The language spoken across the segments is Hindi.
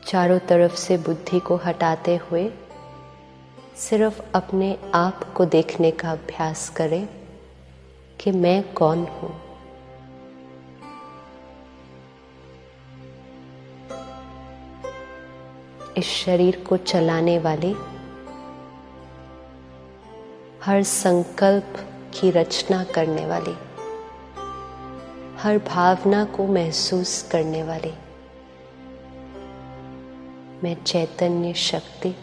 चारों तरफ से बुद्धि को हटाते हुए सिर्फ अपने आप को देखने का अभ्यास करें कि मैं कौन हूँ। इस शरीर को चलाने वाली, हर संकल्प की रचना करने वाली, हर भावना को महसूस करने वाली मैं चैतन्य शक्ति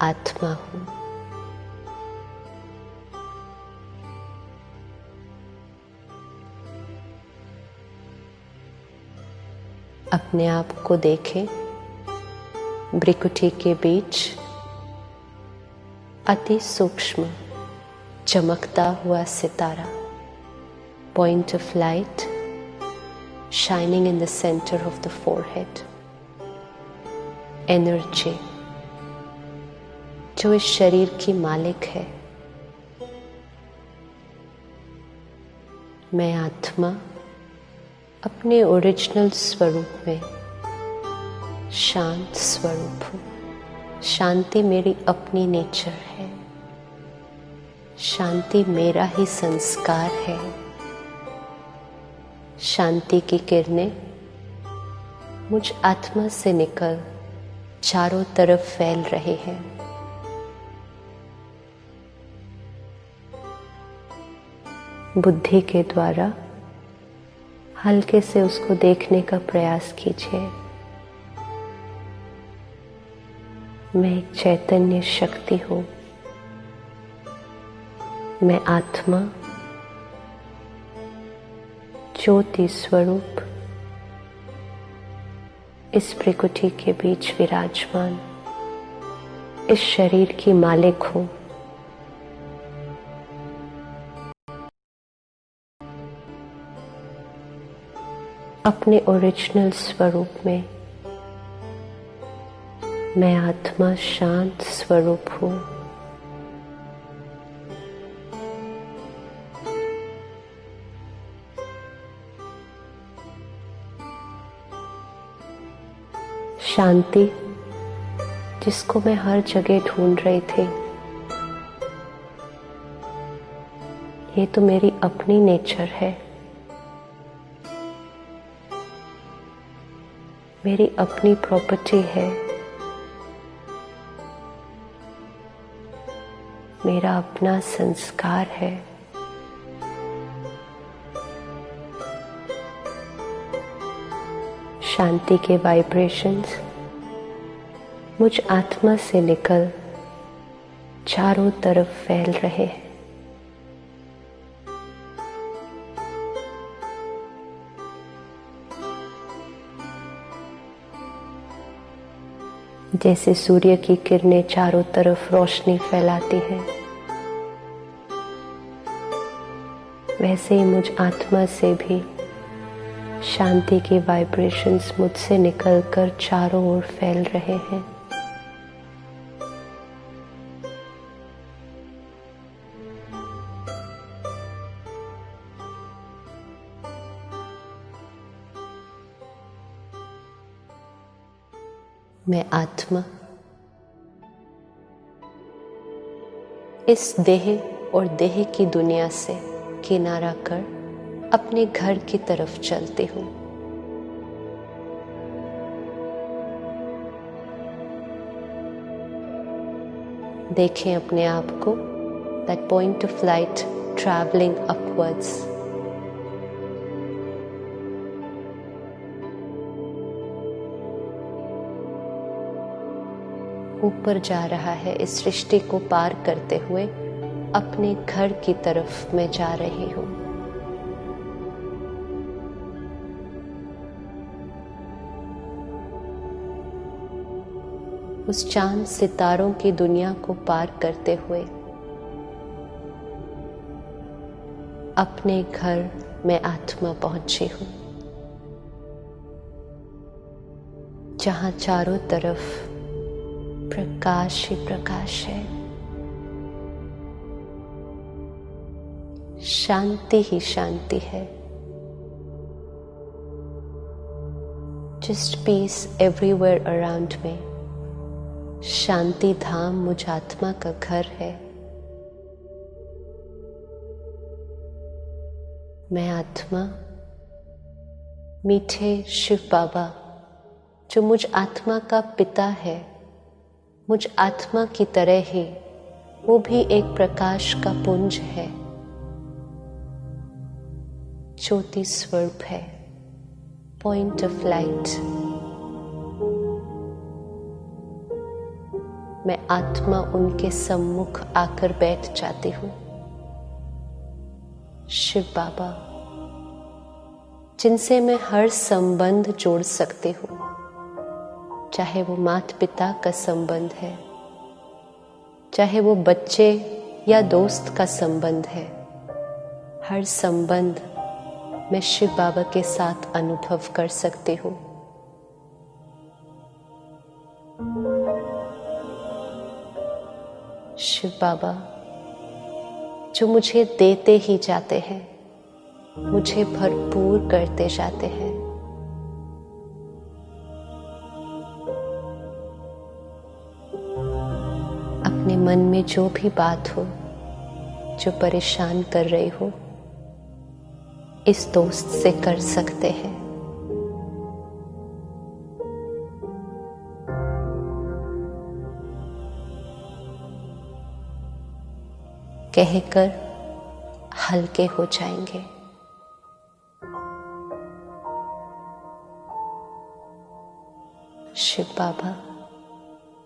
आत्मा हूँ। अपने आप को देखें भ्रिकुटी के बीच अति सूक्ष्म चमकता हुआ सितारा, point of light shining in the center of the forehead, energy जो इस शरीर की मालिक है। मैं आत्मा अपने ओरिजिनल स्वरूप में शांत स्वरूप हूँ। शांति मेरी अपनी नेचर है। शांति मेरा ही संस्कार है। शांति की किरणें मुझ आत्मा से निकल चारों तरफ फैल रहे हैं। बुद्धि के द्वारा हल्के से उसको देखने का प्रयास कीजिए। मैं एक चैतन्य शक्ति हूँ। मैं आत्मा ज्योति स्वरूप इस प्रकृति के बीच विराजमान इस शरीर की मालिक हूँ। अपने ओरिजिनल स्वरूप में मैं आत्मा शांत स्वरूप हूँ। शांति जिसको मैं हर जगह ढूंढ रही थी, ये तो मेरी अपनी नेचर है। मेरी अपनी प्रॉपर्टी है। मेरा अपना संस्कार है। शांति के वाइब्रेशंस मुझ आत्मा से निकल चारों तरफ फैल रहे हैं। जैसे सूर्य की किरणें चारों तरफ रोशनी फैलाती हैं, वैसे ही मुझ आत्मा से भी शांति के वाइब्रेशंस मुझसे निकलकर चारों ओर फैल रहे हैं। मैं आत्मा इस देह और देह की दुनिया से किनारा कर अपने घर की तरफ चलती हूँ। देखें अपने आप को, that point of light traveling upwards. ऊपर जा रहा है। इस सृष्टि को पार करते हुए अपने घर की तरफ मैं जा रही हूँ। उस चांद सितारों की दुनिया को पार करते हुए अपने घर में आत्मा पहुंची हूँ, जहां चारों तरफ प्रकाश ही प्रकाश है। शांति ही शांति है। Just peace everywhere around me. शांति धाम मुझ आत्मा का घर है. मैं आत्मा मीठे शिव बाबा जो मुझ आत्मा का पिता है, मुझ आत्मा की तरह ही वो भी एक प्रकाश का पुंज है, ज्योति स्वरूप है, पॉइंट ऑफ लाइट. मैं आत्मा उनके सम्मुख आकर बैठ जाती हूँ. शिव बाबा जिनसे मैं हर संबंध जोड़ सकती हूँ, चाहे वो माता पिता का संबंध है, चाहे वो बच्चे या दोस्त का संबंध है, हर संबंध मैं शिव बाबा के साथ अनुभव कर सकती हूँ. शिव बाबा जो मुझे देते ही जाते हैं, मुझे भरपूर करते जाते हैं. अपने मन में जो भी बात हो जो परेशान कर रही हो, इस दोस्त से कर सकते हैं. कहकर हल्के हो जाएंगे. शिव बाबा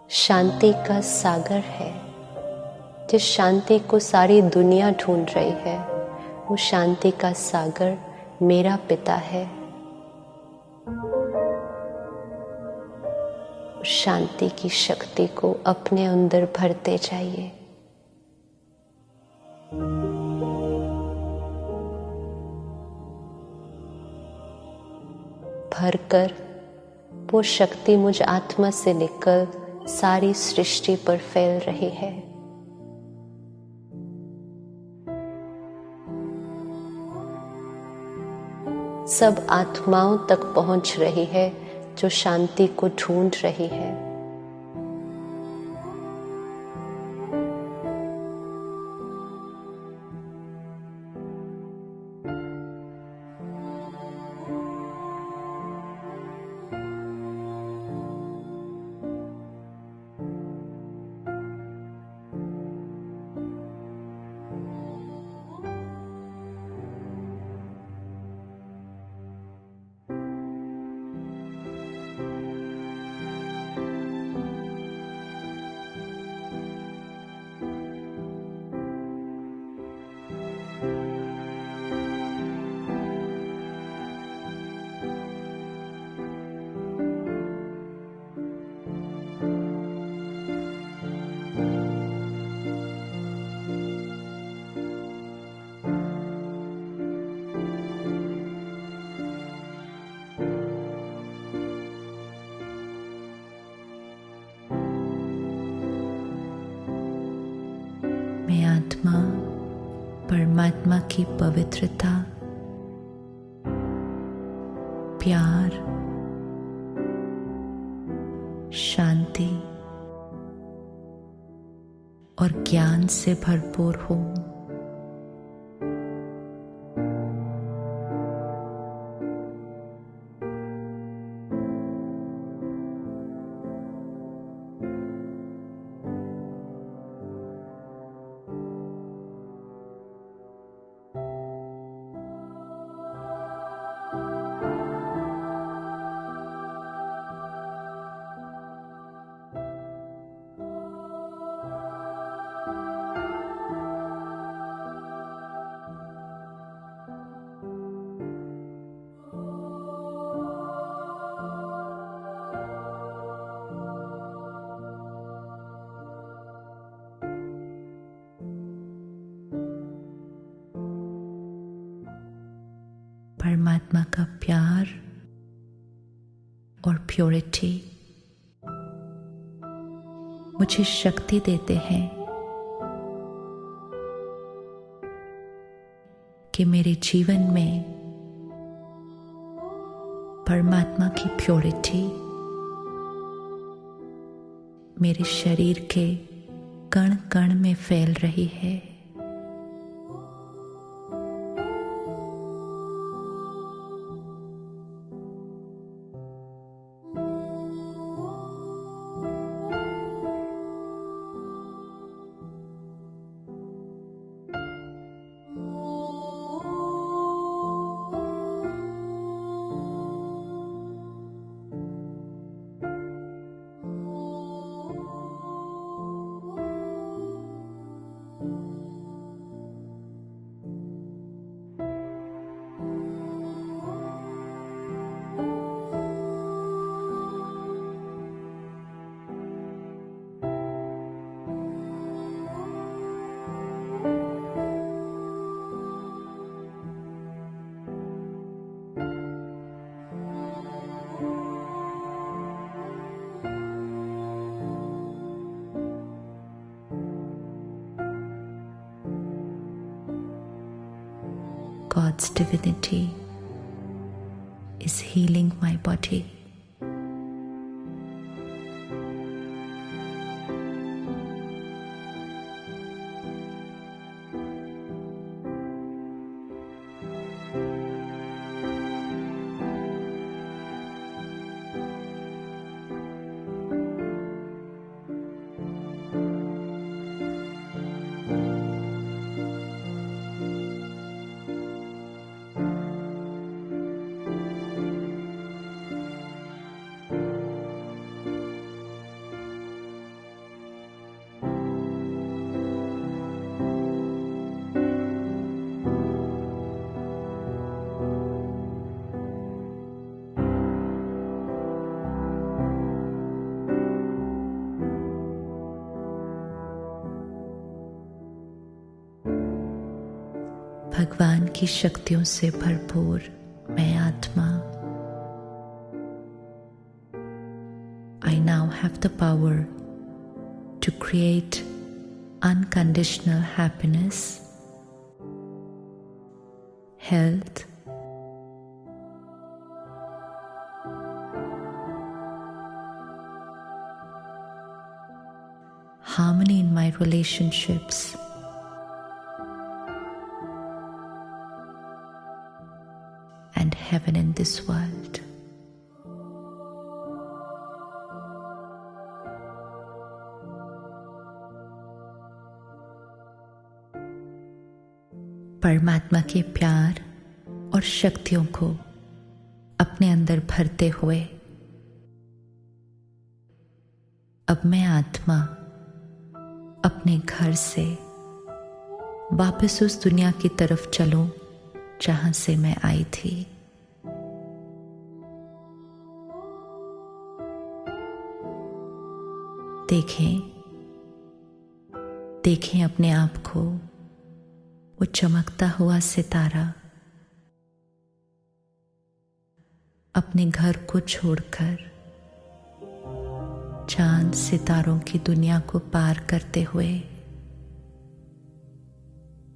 शांति का सागर है. जिस शांति को सारी दुनिया ढूंढ रही है, वो शांति का सागर मेरा पिता है. शांति की शक्ति को अपने अंदर भरते जाइए. भरकर वो शक्ति मुझ आत्मा से निकल सारी सृष्टि पर फैल रही है. सब आत्माओं तक पहुंच रही है जो शांति को ढूंढ रही है. मैं आत्मा परमात्मा की पवित्रता, प्यार, शांति और ज्ञान से भरपूर हूँ. परमात्मा का प्यार और प्योरिटी मुझे शक्ति देते हैं कि मेरे जीवन में परमात्मा की प्योरिटी मेरे शरीर के कण कण में फैल रही है। God's divinity is healing my body. भगवान की शक्तियों से भरपूर मैं आत्मा I now have the power to create unconditional happiness, health, harmony in my relationships, and heaven in this world. परमात्मा के प्यार और शक्तियों को अपने अंदर भरते हुए अब मैं आत्मा अपने घर से वापस उस दुनिया की तरफ चलूं जहां से मैं आई थी। देखें अपने आप को, वो चमकता हुआ सितारा अपने घर को छोड़कर चांद सितारों की दुनिया को पार करते हुए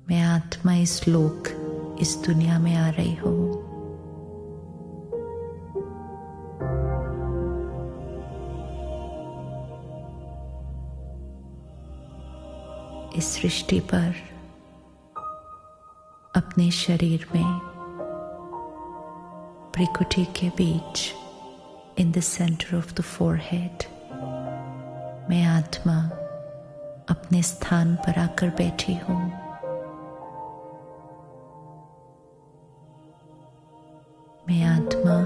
मैं आत्मा इस लोक, इस दुनिया में आ रही हूं। इस सृष्टि पर अपने शरीर में भ्रिकुटी के बीच in the center of the forehead मैं आत्मा अपने स्थान पर आकर बैठी हूं। मैं आत्मा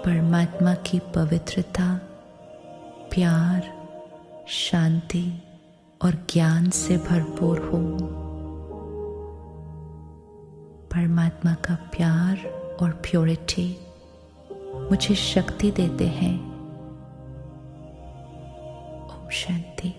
परमात्मा की पवित्रता, प्यार, शांति और ज्ञान से भरपूर हूं। परमात्मा का प्यार और प्योरिटी मुझे शक्ति देते हैं। ओम शांति।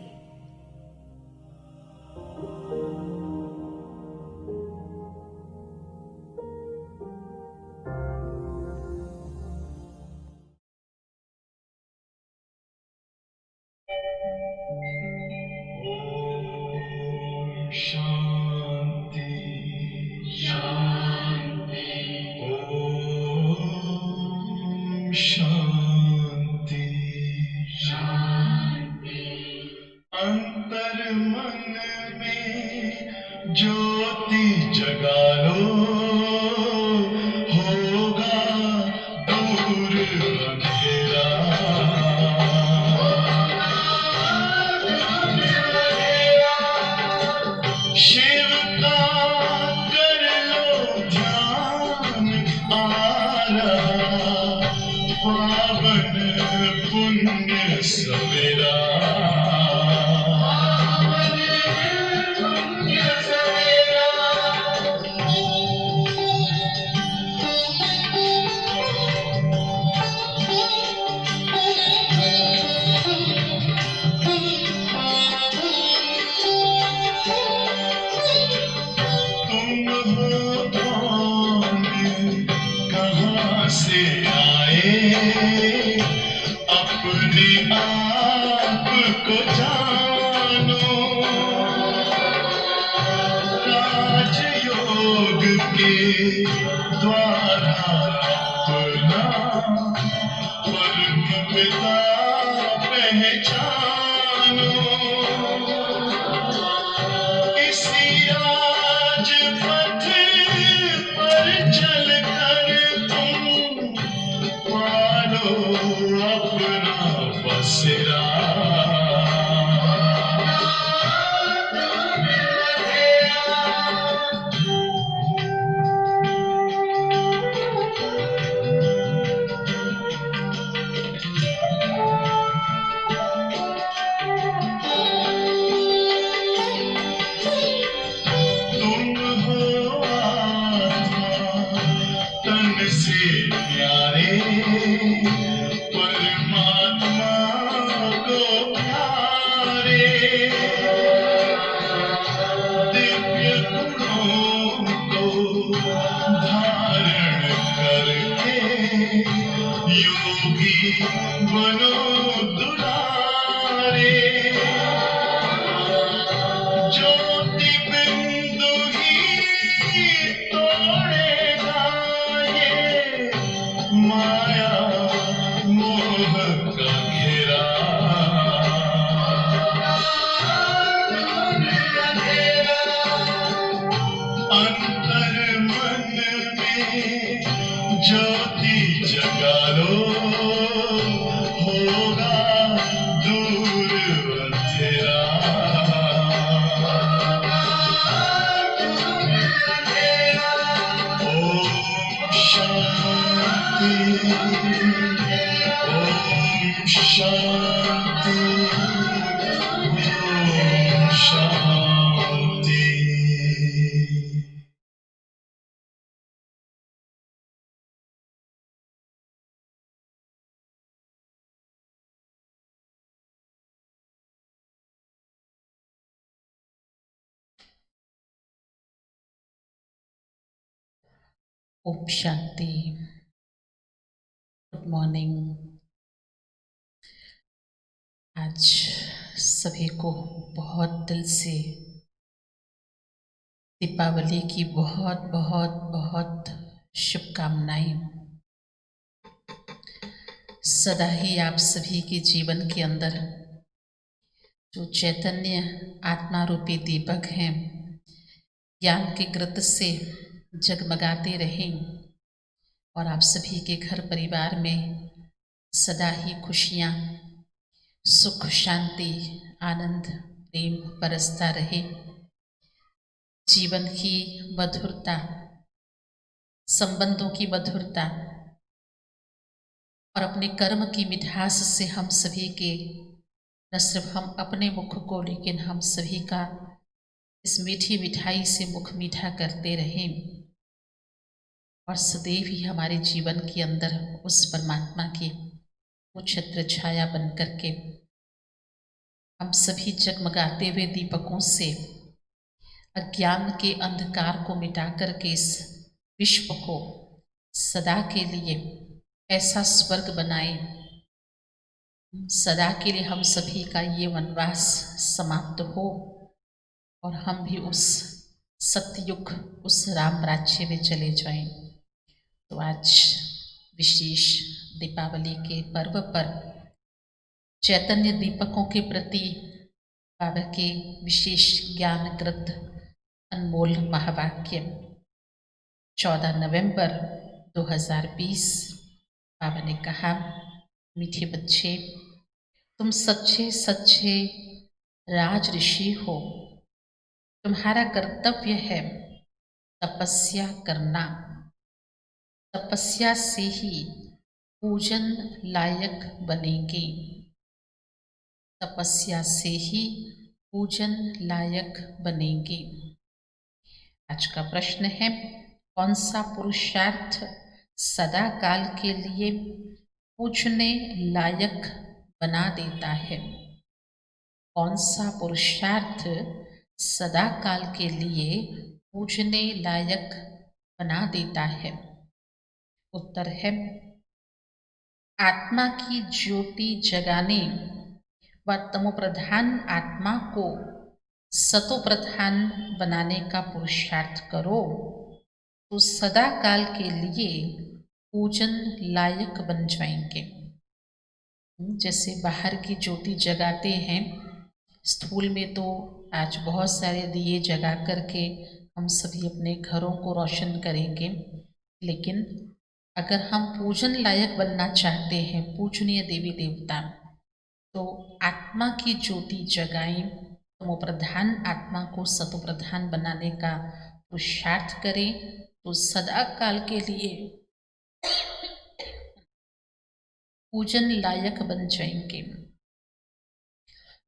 शांति शांति। ओम मन में ज्योति जगा लो, होगा दूर अंधेरा। शिव का कर लो ध्यान, आ रहा पावन पुण्य सवेरा। तुम हो कौन, कहाँ से आए, अपने आप को जानो। राजयोग के द्वारा अपना परम पिता पहचानो। इसी राजपथ पर चलकर तुम पालो अपना बसेरा। तुम हो आत्मा तन से प्यारे, परमात्मा को प्यारे। दिव्य गुणों को धारण करके योगी बनो दुलारे। ज्योति बिंदु ही तोड़ेगा ये माया मोह का घेरा। अंतर मन में ज्योति जगा लो, होगा दूर अंधेरा। ओम शांति, ओम शांति, ओम शांति। ओम शांति। Good morning. आज सभी को बहुत दिल से दीपावली की बहुत बहुत बहुत शुभकामनाएं। सदा ही आप सभी के जीवन के अंदर जो चैतन्य आत्मा रूपी दीपक हैं, ज्ञान के ग्रत से जगमगाते रहें और आप सभी के घर परिवार में सदा ही खुशियाँ, सुख, शांति, आनंद, प्रेम बरसता रहे। जीवन की मधुरता, संबंधों की मधुरता और अपने कर्म की मिठास से हम सभी के, न सिर्फ हम अपने मुख को, लेकिन हम सभी का इस मीठी मिठाई से मुख मीठा करते रहें और सदैव ही हमारे जीवन के अंदर उस परमात्मा की वो छत्र छाया बन करके हम सभी जगमगाते हुए दीपकों से अज्ञान के अंधकार को मिटा करके इस विश्व को सदा के लिए ऐसा स्वर्ग बनाए, सदा के लिए हम सभी का ये वनवास समाप्त हो और हम भी उस सत्ययुग, उस राम राज्य में चले जाएं। तो आज विशेष दीपावली के पर्व पर चैतन्य दीपकों के प्रति बाबा के विशेष ज्ञानकृत अनमोल महावाक्य 14 नवंबर 2020। बाबा ने कहा, मीठे बच्चे, तुम सच्चे सच्चे राज ऋषि हो। तुम्हारा कर्तव्य है तपस्या करना। तपस्या से ही पूजन लायक बनेंगे। तपस्या से ही पूजन लायक बनेंगे। आज का प्रश्न है, कौन सा पुरुषार्थ सदा काल के लिए पूजने लायक बना देता है? कौन सा पुरुषार्थ सदा काल के लिए पूजने लायक बना देता है? उत्तर है, आत्मा की ज्योति जगाने व तमोप्रधान आत्मा को सतोप्रधान बनाने का पुरुषार्थ करो तो सदा काल के लिए पूजन लायक बन जाएंगे। जैसे बाहर की ज्योति जगाते हैं, स्थूल में तो आज बहुत सारे दिए जगा करके हम सभी अपने घरों को रोशन करेंगे, लेकिन अगर हम पूजन लायक बनना चाहते हैं, पूजनीय देवी देवता, तो आत्मा की ज्योति जगाएं, तमोप्रधान आत्मा को सतोप्रधान बनाने का पुरुषार्थ करें तो सदा काल के लिए पूजन लायक बन जाएंगे।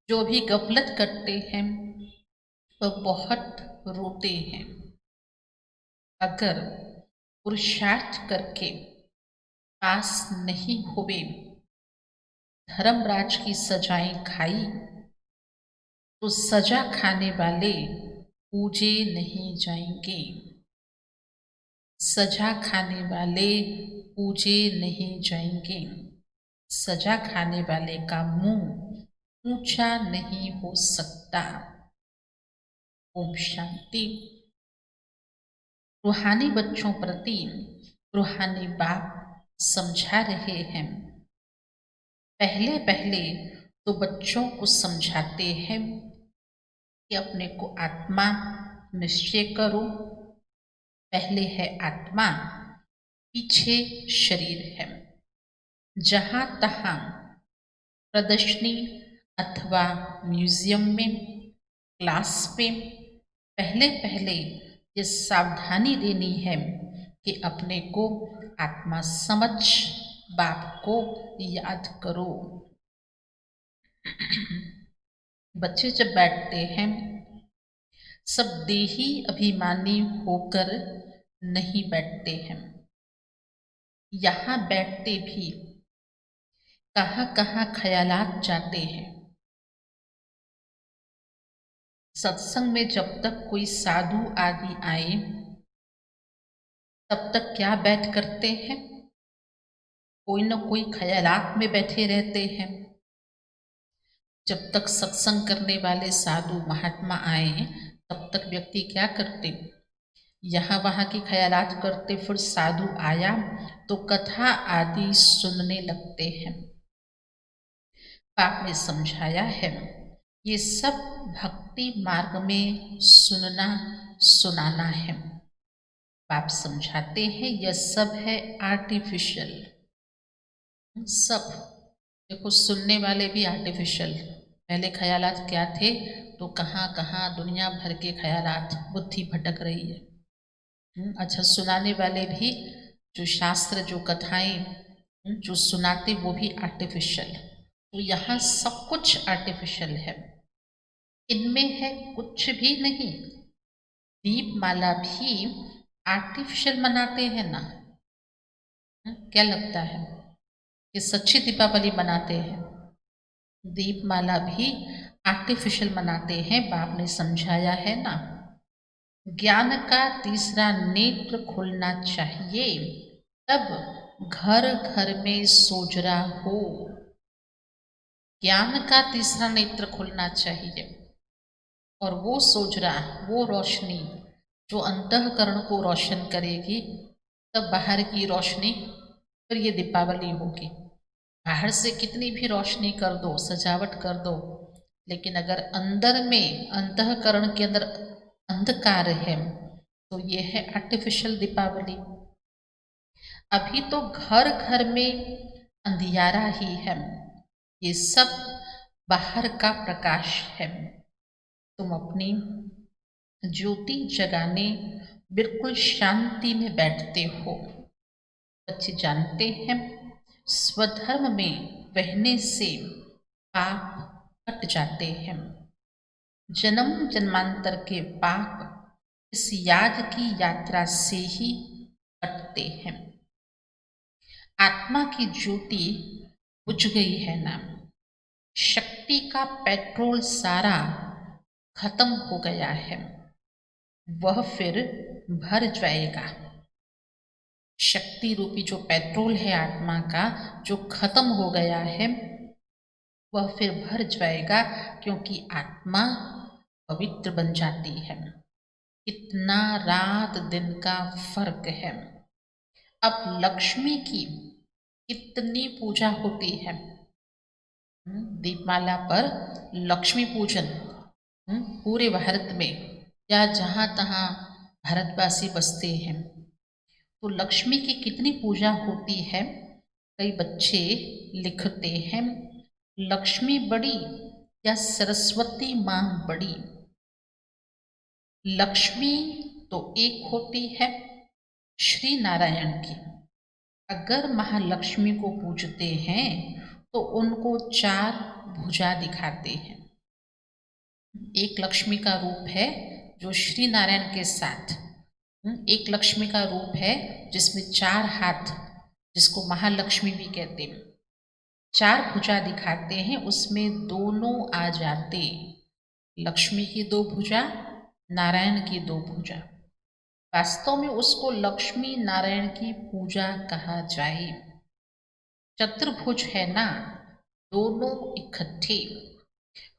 जो भी गफलत करते हैं वह बहुत रोते हैं। अगर पुरुषार्थ करके पास नहीं हुए, धर्मराज की सजाएं खाई, तो सजा खाने वाले पूजे नहीं जाएंगे। सजा खाने वाले पूजे नहीं जाएंगे। सजा खाने वाले का मुंह ऊंचा नहीं हो सकता। ओम शांति। रूहानी बच्चों प्रति रूहानी बाप समझा रहे हैं। पहले पहले तो बच्चों को समझाते हैं कि अपने को आत्मा निश्चय करो। पहले है आत्मा, पीछे शरीर है। जहाँ तहाँ प्रदर्शनी अथवा म्यूजियम में, क्लास में पहले पहले ये सावधानी देनी है कि अपने को आत्मा समझ बाप को याद करो। बच्चे जब बैठते हैं, सब देही अभिमानी होकर नहीं बैठते हैं। यहाँ बैठते भी कहाँ कहाँ ख्यालात जाते हैं। सत्संग में जब तक कोई साधु आदि आए, तब तक क्या बैठ करते हैं? कोई न कोई ख्यालात में बैठे रहते हैं। जब तक सत्संग करने वाले साधु महात्मा आए, तब तक व्यक्ति क्या करते? यहाँ वहाँ की ख्यालात करते। फिर साधु आया तो कथा आदि सुनने लगते हैं। बाप ने समझाया है, ये सब भक्ति मार्ग में सुनना सुनाना है। बाप समझाते हैं यह सब है आर्टिफिशियल। सब देखो, सुनने वाले भी आर्टिफिशियल। पहले ख्यालात क्या थे? तो कहाँ कहाँ दुनिया भर के ख्यालात, बुद्धि भटक रही है। अच्छा, सुनाने वाले भी जो शास्त्र, जो कथाएं जो सुनाते, वो भी आर्टिफिशियल। तो यहाँ सब कुछ आर्टिफिशियल है, इनमें है कुछ भी नहीं। दीप माला भी आर्टिफिशियल मनाते हैं ना? क्या लगता है कि सच्ची दीपावली मनाते हैं? दीप माला भी आर्टिफिशियल मनाते हैं। बाप ने समझाया है ना, ज्ञान का तीसरा नेत्र खुलना चाहिए, तब घर घर में सोजरा हो। ज्ञान का तीसरा नेत्र खुलना चाहिए, और वो सोजरा, वो रोशनी जो अंतःकरण को रोशन करेगी, तब बाहर की रोशनी, फिर ये दीपावली होगी। बाहर से कितनी भी रोशनी कर दो, सजावट कर दो, लेकिन अगर अंदर में अंतःकरण के अंदर अंधकार है तो ये है आर्टिफिशियल दीपावली। अभी तो घर घर में अंधियारा ही है, ये सब बाहर का प्रकाश है। तुम अपनी ज्योति जगाने बिल्कुल शांति में बैठते हो। बच्चे जानते हैं स्वधर्म में बहने से पाप कट जाते हैं। जन्म जन्मांतर के पाप इस याद की यात्रा से ही कटते हैं। आत्मा की ज्योति बुझ गई है ना, शक्ति का पेट्रोल सारा खत्म हो गया है, वह फिर भर जाएगा। शक्ति रूपी जो पेट्रोल है आत्मा का, जो खत्म हो गया है, वह फिर भर जाएगा, क्योंकि आत्मा पवित्र बन जाती है। इतना रात दिन का फर्क है। अब लक्ष्मी की कितनी पूजा होती है। दीपमाला पर लक्ष्मी पूजन पूरे भारत में या जहाँ तहाँ भारतवासी बसते हैं तो लक्ष्मी की कितनी पूजा होती है। कई बच्चे लिखते हैं लक्ष्मी बड़ी या सरस्वती माँ बड़ी। लक्ष्मी तो एक होती है श्री नारायण की। अगर महालक्ष्मी को पूजते हैं तो उनको 4 भुजा दिखाते हैं। एक लक्ष्मी का रूप है जो श्री नारायण के साथ, एक लक्ष्मी का रूप है जिसमें 4 हाथ, जिसको महालक्ष्मी भी कहते हैं। 4 भुजा दिखाते हैं, उसमें दोनों आ जाते, लक्ष्मी की 2 भुजा, नारायण की 2 भुजा। वास्तव में उसको लक्ष्मी नारायण की पूजा कहा जाए। चतुर्भुज है ना, दोनों इकट्ठे।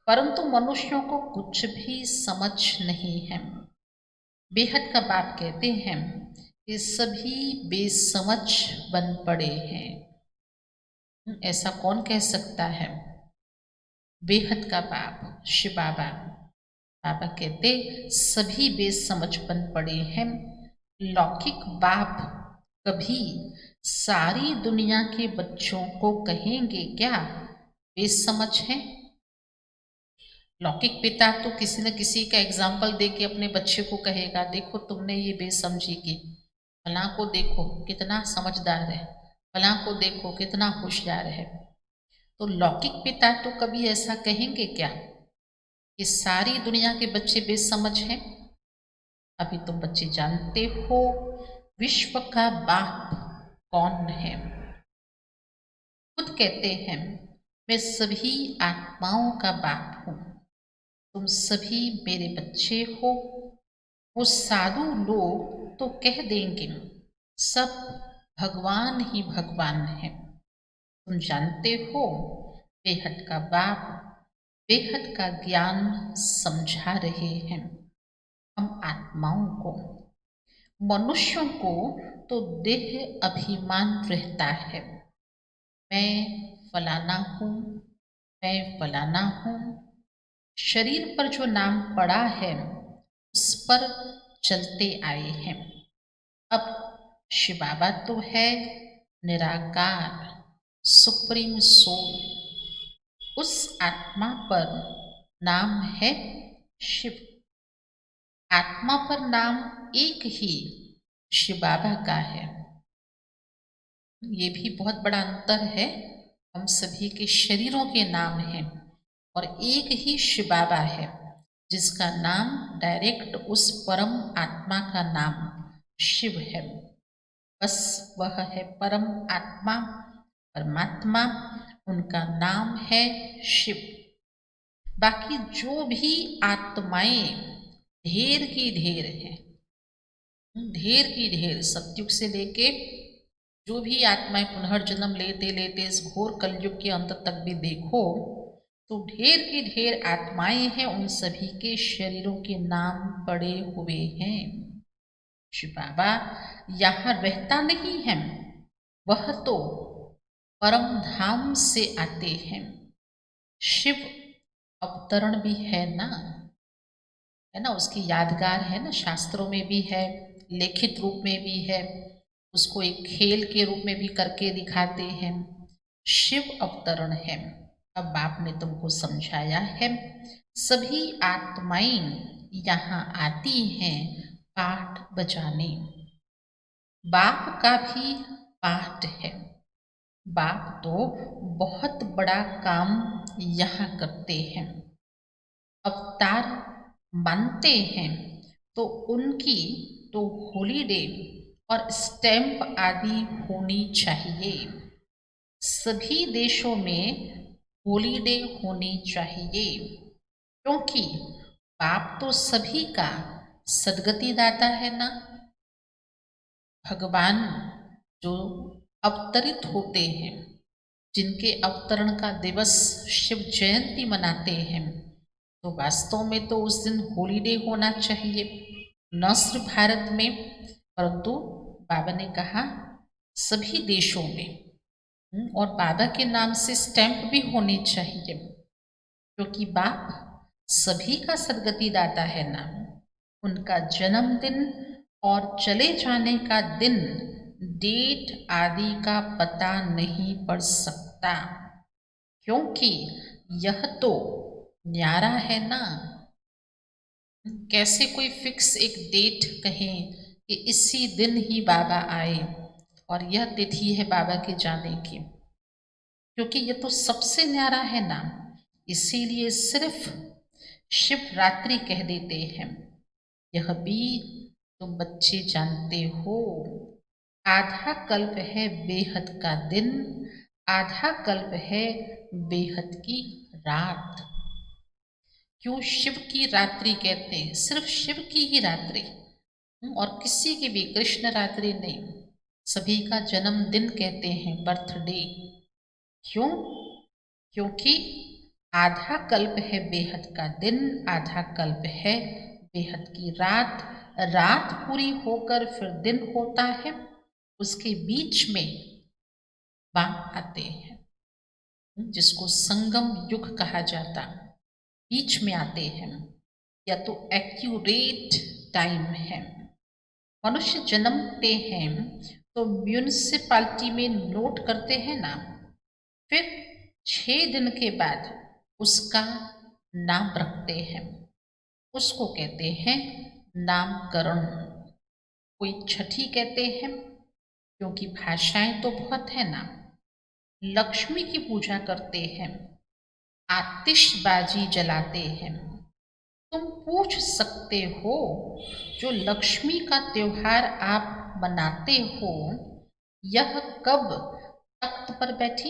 परंतु मनुष्यों को कुछ भी समझ नहीं है। बेहद का बाप कहते हैं कि सभी बेसमझ बन पड़े हैं। ऐसा कौन कह सकता है? बेहद का बाप शिव बाबा। बाबा कहते सभी बेसमझ बन पड़े हैं। लौकिक बाप कभी सारी दुनिया के बच्चों को कहेंगे क्या बेसमझ है? लौकिक पिता तो किसी न किसी का एग्जाम्पल दे के अपने बच्चे को कहेगा, देखो तुमने ये बेसमझी की, फलां को देखो कितना समझदार है, फलां को देखो कितना होशियार है। तो लौकिक पिता तो कभी ऐसा कहेंगे क्या कि सारी दुनिया के बच्चे बेसमझ हैं? अभी तुम बच्चे जानते हो विश्व का बाप कौन है। खुद कहते हैं मैं सभी आत्माओं का बाप हूँ, तुम सभी मेरे बच्चे हो। वो साधु लोग तो कह देंगे सब भगवान ही भगवान है। तुम जानते हो बेहद का बाप बेहद का ज्ञान समझा रहे हैं हम आत्माओं को। मनुष्यों को तो देह अभिमान रहता है, मैं फलाना हूँ, मैं फलाना हूँ। शरीर पर जो नाम पड़ा है उस पर चलते आए हैं। अब शिव बाबा तो है निराकार सुप्रीम सोल, उस आत्मा पर नाम है शिव। आत्मा पर नाम एक ही शिव बाबा का है। ये भी बहुत बड़ा अंतर है। हम सभी के शरीरों के नाम हैं और एक ही शिव बाबा है जिसका नाम डायरेक्ट उस परम आत्मा का नाम शिव है। बस वह है परम आत्मा परमात्मा, उनका नाम है शिव। बाकी जो भी आत्माएं ढेर की ढेर हैं, ढेर की ढेर, सतयुग से लेके जो भी आत्माएं पुनर्जन्म लेते लेते इस घोर कलयुग के अंत तक भी देखो तो ढेर की ढेर आत्माएं हैं, उन सभी के शरीरों के नाम पड़े हुए हैं। शिव बाबा यहाँ रहता नहीं है, वह तो परम धाम से आते हैं। शिव अवतरण भी है ना, उसकी यादगार है ना, शास्त्रों में भी है, लिखित रूप में भी है, उसको एक खेल के रूप में भी करके दिखाते हैं। शिव अवतरण है। अब बाप ने तुमको समझाया है, सभी आत्माएं यहाँ आती हैं पाठ बजाने। बाप का भी पाठ है। बाप तो बहुत बड़ा काम यहाँ करते हैं। अवतार मानते हैं तो उनकी तो हॉलीडे और स्टैंप आदि होनी चाहिए। सभी देशों में हॉलीडे होनी चाहिए, क्योंकि बाप तो सभी का सदगति दाता है ना। भगवान जो अवतरित होते हैं, जिनके अवतरण का दिवस शिव जयंती मनाते हैं, तो वास्तव में तो उस दिन हॉलीडे होना चाहिए, न सिर्फ भारत में, परंतु बाबा ने कहा सभी देशों में। और बाबा के नाम से स्टैंप भी होने चाहिए, क्योंकि बाप सभी का सदगति दाता है ना। उनका जन्मदिन और चले जाने का दिन, डेट आदि का पता नहीं पड़ सकता, क्योंकि यह तो न्यारा है ना। कैसे कोई फिक्स एक डेट कहें कि इसी दिन ही बाबा आए और यह तिथि है बाबा के जाने की, क्योंकि यह तो सबसे न्यारा है ना। इसीलिए सिर्फ शिवरात्रि कह देते हैं। यह भी तुम बच्चे जानते हो, आधा कल्प है बेहद का दिन, आधा कल्प है बेहद की रात। क्यों शिव की रात्रि कहते हैं? सिर्फ शिव की ही रात्रि, और किसी की भी, कृष्ण रात्रि नहीं, सभी का जन्मदिन कहते हैं, बर्थडे। क्यों? क्योंकि आधा कल्प है बेहद का दिन, आधा कल्प है बेहद की रात। रात पूरी होकर फिर दिन होता है, उसके बीच में बाप आते हैं, जिसको संगम युग कहा जाता, बीच में आते हैं। या तो एक्यूरेट टाइम है। मनुष्य जन्मते हैं तो म्यूनिसिपालिटी में नोट करते हैं ना, फिर 6 दिन के बाद उसका नाम रखते हैं, उसको कहते हैं नामकरण। कोई छठी कहते हैं, क्योंकि भाषाएं तो बहुत है ना। लक्ष्मी की पूजा करते हैं, आतिशबाजी जलाते हैं। तुम पूछ सकते हो, जो लक्ष्मी का त्योहार आप मनाते हो, यह कब तख्त पर बैठी?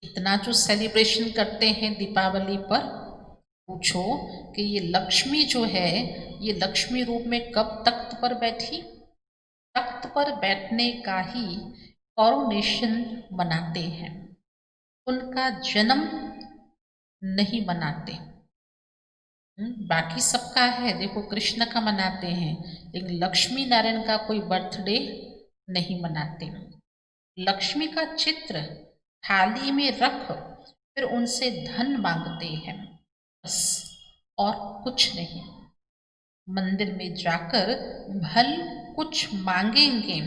इतना जो सेलिब्रेशन करते हैं दीपावली पर, पूछो कि ये लक्ष्मी जो है, ये लक्ष्मी रूप में कब तख्त पर बैठी? तख्त पर बैठने का ही कॉरोनेशन मनाते हैं, उनका जन्म नहीं मनाते। बाकी सबका है, देखो कृष्ण का मनाते हैं, लेकिन लक्ष्मी नारायण का कोई बर्थडे नहीं मनाते। लक्ष्मी का चित्र थाली में रख फिर उनसे धन मांगते हैं, बस, और कुछ नहीं। मंदिर में जाकर भल कुछ मांगेंगे,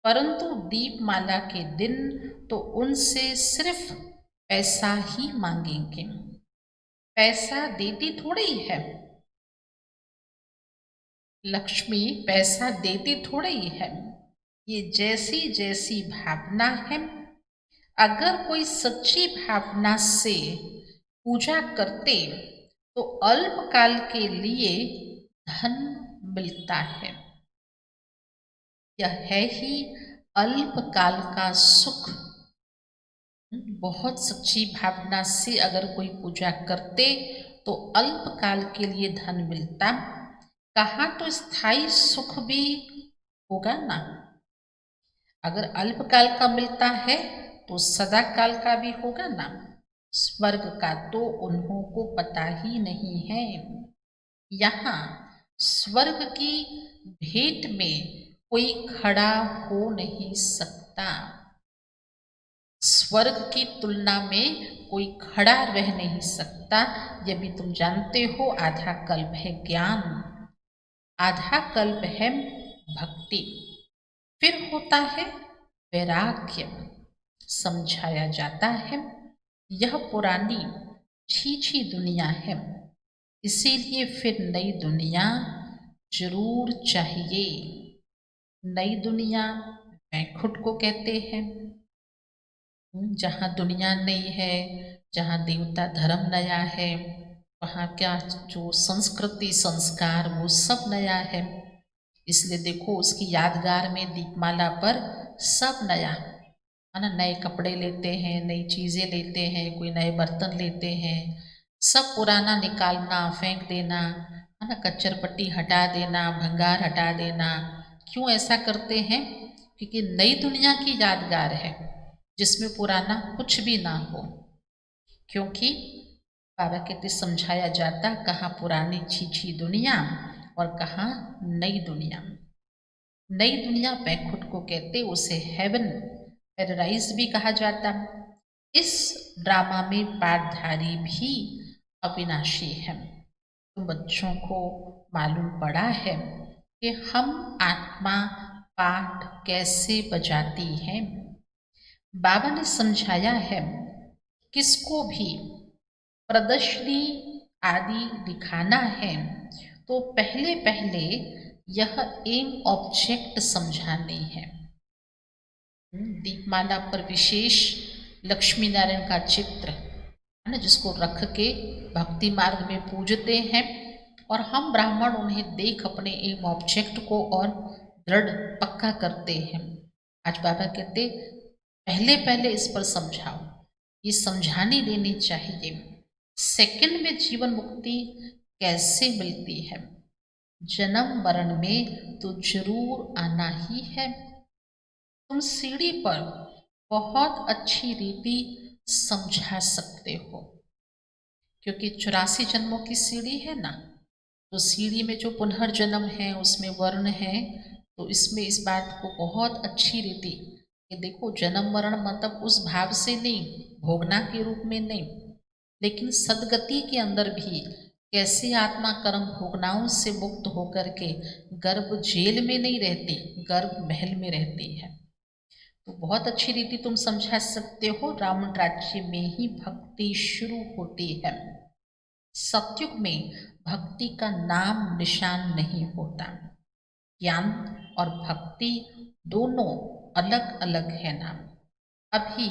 परंतु दीपमाला के दिन तो उनसे सिर्फ पैसा ही मांगेंगे। पैसा देती थोड़ी है, लक्ष्मी पैसा देती थोड़ी है। ये जैसी जैसी भावना है, अगर कोई सच्ची भावना से पूजा करते तो अल्पकाल के लिए धन मिलता है। यह है ही अल्पकाल का सुख। बहुत सच्ची भावना से अगर कोई पूजा करते तो अल्पकाल के लिए धन मिलता, कहाँ तो स्थायी सुख भी होगा ना। अगर अल्पकाल का मिलता है तो सदा काल का भी होगा ना। स्वर्ग का तो उन्हों को पता ही नहीं है। यहाँ स्वर्ग की भेंट में कोई खड़ा हो नहीं सकता। स्वर्ग की तुलना में कोई खड़ा रह नहीं सकता। ये भी तुम जानते हो, आधा कल्प है ज्ञान, आधा कल्प है भक्ति, फिर होता है वैराग्य। समझाया जाता है यह पुरानी छीछी दुनिया है, इसीलिए फिर नई दुनिया जरूर चाहिए। नई दुनिया वैकुंठ को कहते हैं, जहाँ दुनिया नई है, जहाँ देवता धर्म नया है, वहाँ क्या जो संस्कृति संस्कार वो सब नया है। इसलिए देखो उसकी यादगार में दीपमाला पर सब नया है ना। नए कपड़े लेते हैं, नई चीज़ें लेते हैं, कोई नए बर्तन लेते हैं, सब पुराना निकालना फेंक देना है ना, कच्चर पट्टी हटा देना, भंगार हटा देना। क्यों ऐसा करते हैं? क्योंकि नई दुनिया की यादगार है जिसमें पुराना कुछ भी ना हो। क्योंकि बाबा कहते समझाया जाता कहाँ पुरानी छीछी दुनिया और कहाँ नई दुनिया। नई दुनिया वैकुंठ को कहते, उसे हेवन पैराडाइज भी कहा जाता। इस ड्रामा में पाठधारी भी अविनाशी है। तो बच्चों को मालूम पड़ा है कि हम आत्मा पाठ कैसे बजाती है। बाबा ने समझाया है किसको भी प्रदर्शनी आदि दिखाना है तो पहले पहले यह एम ऑब्जेक्ट समझानी है। दीपमाला पर विशेष लक्ष्मी नारायण का चित्र है ना, जिसको रख के भक्ति मार्ग में पूजते हैं और हम ब्राह्मण उन्हें देख अपने एम ऑब्जेक्ट को और दृढ़ पक्का करते हैं। आज बाबा कहते पहले पहले इस पर समझाओ, ये समझानी देनी चाहिए। सेकंड में जीवन मुक्ति कैसे मिलती है? जन्म मरण में तो जरूर आना ही है। तुम सीढ़ी पर बहुत अच्छी रीति समझा सकते हो, क्योंकि 84 जन्मों की सीढ़ी है ना, तो सीढ़ी में जो पुनर्जन्म है उसमें वर्ण है, तो इसमें इस बात को बहुत अच्छी रीति कि देखो जन्म मरण मतलब उस भाव से नहीं, भोगना के रूप में नहीं, लेकिन सदगति के अंदर भी कैसे आत्मा कर्म भोगनाओं से मुक्त होकर के गर्भ जेल में नहीं रहती, गर्भ महल में रहती है। तो बहुत अच्छी रीति तुम समझा सकते हो। रावण राज्य में ही भक्ति शुरू होती है। सतयुग में भक्ति का नाम निशान नहीं होता। ज्ञान और भक्ति दोनों अलग अलग है नाम। अभी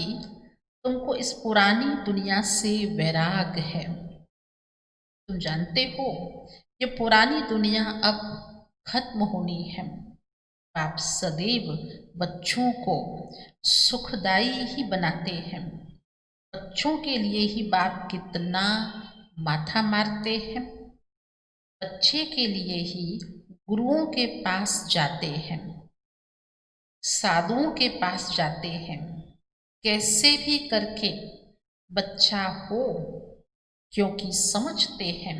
तुमको इस पुरानी दुनिया से वैराग है। तुम जानते हो ये पुरानी दुनिया अब खत्म होनी है। आप सदैव बच्चों को सुखदाई ही बनाते हैं। बच्चों के लिए ही बाप कितना माथा मारते हैं। बच्चे के लिए ही गुरुओं के पास जाते हैं, साधुओं के पास जाते हैं। कैसे भी करके बच्चा हो, क्योंकि समझते हैं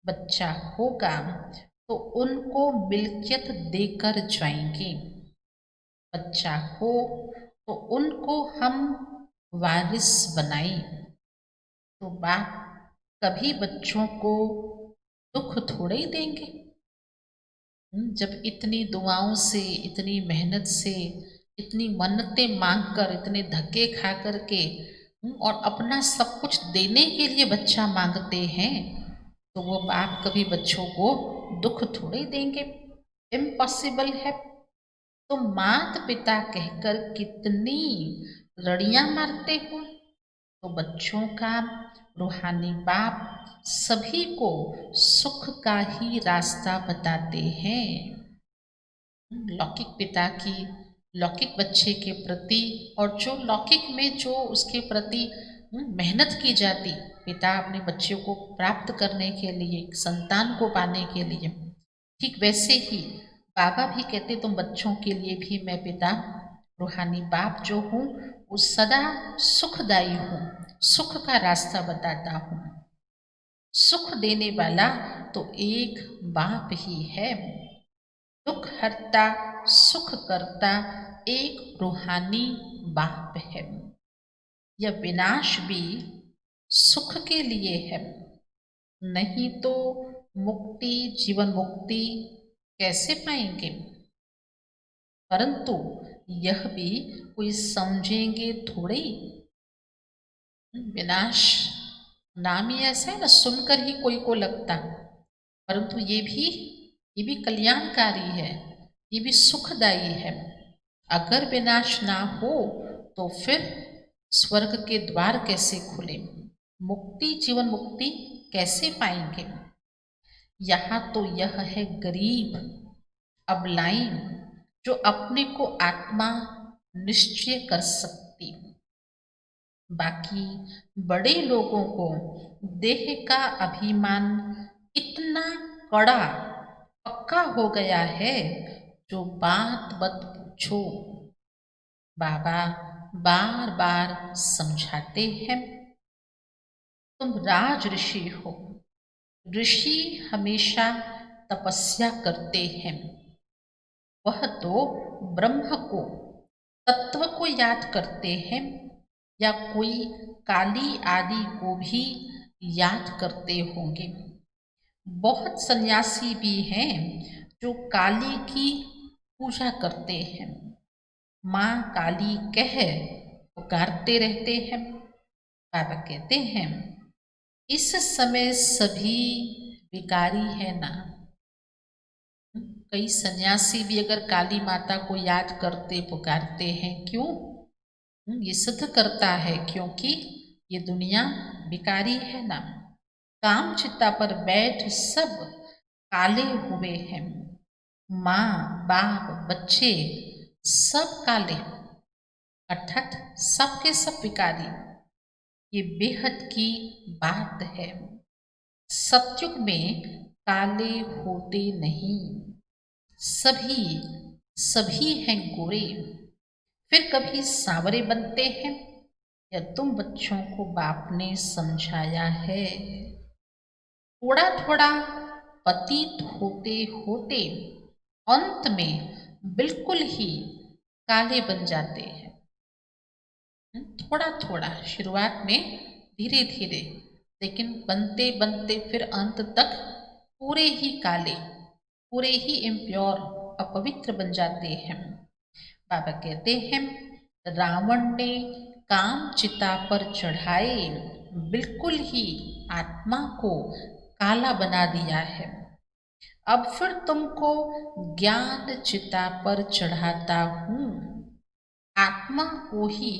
बच्चा होगा तो उनको मिल्कियत देकर जाएंगे। बच्चा हो तो उनको हम वारिस बनाएं। तो बाप कभी बच्चों को दुख थोड़े ही देंगे। जब इतनी दुआओं से, इतनी मेहनत से, इतनी मन्नतें मांग कर, इतने धक्के खा कर के और अपना सब कुछ देने के लिए बच्चा मांगते हैं, तो वो बाप कभी बच्चों को दुख थोड़े देंगे। इम्पॉसिबल है। तो माता पिता कहकर कितनी रड़ियां मारते हो। तो बच्चों का रूहानी बाप सभी को सुख का ही रास्ता बताते हैं। लौकिक पिता की लौकिक बच्चे के प्रति और जो लौकिक में जो उसके प्रति मेहनत की जाती, पिता अपने बच्चे को प्राप्त करने के लिए, संतान को पाने के लिए, ठीक वैसे ही बाबा भी कहते तुम बच्चों के लिए भी मैं पिता रूहानी बाप जो हूँ वो सदा सुखदायी हूँ, सुख का रास्ता बताता हूँ। सुख देने वाला तो एक बाप ही है। दुख हरता सुख करता एक रूहानी बाप है। यह विनाश भी सुख के लिए है, नहीं तो मुक्ति, जीवन मुक्ति कैसे पाएंगे। परंतु यह भी कोई समझेंगे थोड़े। विनाश नाम ही ऐसा है ना, सुनकर ही कोई को लगता, परंतु ये भी कल्याणकारी है, ये भी सुखदायी है। अगर विनाश ना हो तो फिर स्वर्ग के द्वार कैसे खुले, मुक्ति, जीवन मुक्ति कैसे पाएंगे। यहाँ तो यह है गरीब अबलाइन जो अपने को आत्मा निश्चय कर सकती। बाकी बड़े लोगों को देह का अभिमान इतना कड़ा पक्का हो गया है, जो बात मत पूछो। बाबा बार बार समझाते हैं, तुम राज ऋषि हो। ऋषि हमेशा तपस्या करते हैं, वह तो ब्रह्म को, तत्व को याद करते हैं, या कोई काली आदि को भी याद करते होंगे। बहुत सन्यासी भी हैं जो काली की पूजा करते हैं, माँ काली कह पुकारते रहते हैं। बाबा कहते हैं इस समय सभी विकारी है ना। कई सन्यासी भी अगर काली माता को याद करते पुकारते हैं, क्यों? ये सिद्ध करता है क्योंकि ये दुनिया विकारी है ना। काम चिता पर बैठ सब काले हुए हैं, माँ बाप बच्चे सब काले, अर्थात सबके सब विकारी। ये बेहद की बात है। सतयुग में काले होते नहीं, सभी हैं गोरे। फिर कभी सांवरे बनते हैं, या तुम बच्चों को बाप ने समझाया है। थोड़ा थोड़ा पतित होते होते अंत में बिल्कुल ही काले बन जाते हैं। थोड़ा थोड़ा शुरुआत में धीरे धीरे, लेकिन बनते बनते फिर अंत तक पूरे ही काले, पूरे ही इम्प्योर, अपवित्र बन जाते हैं। बाबा कहते हैं रावण ने काम चिता पर चढ़ाए बिल्कुल ही आत्मा को काला बना दिया है। अब फिर तुमको ज्ञान चिता पर चढ़ाता हूँ। आत्मा को ही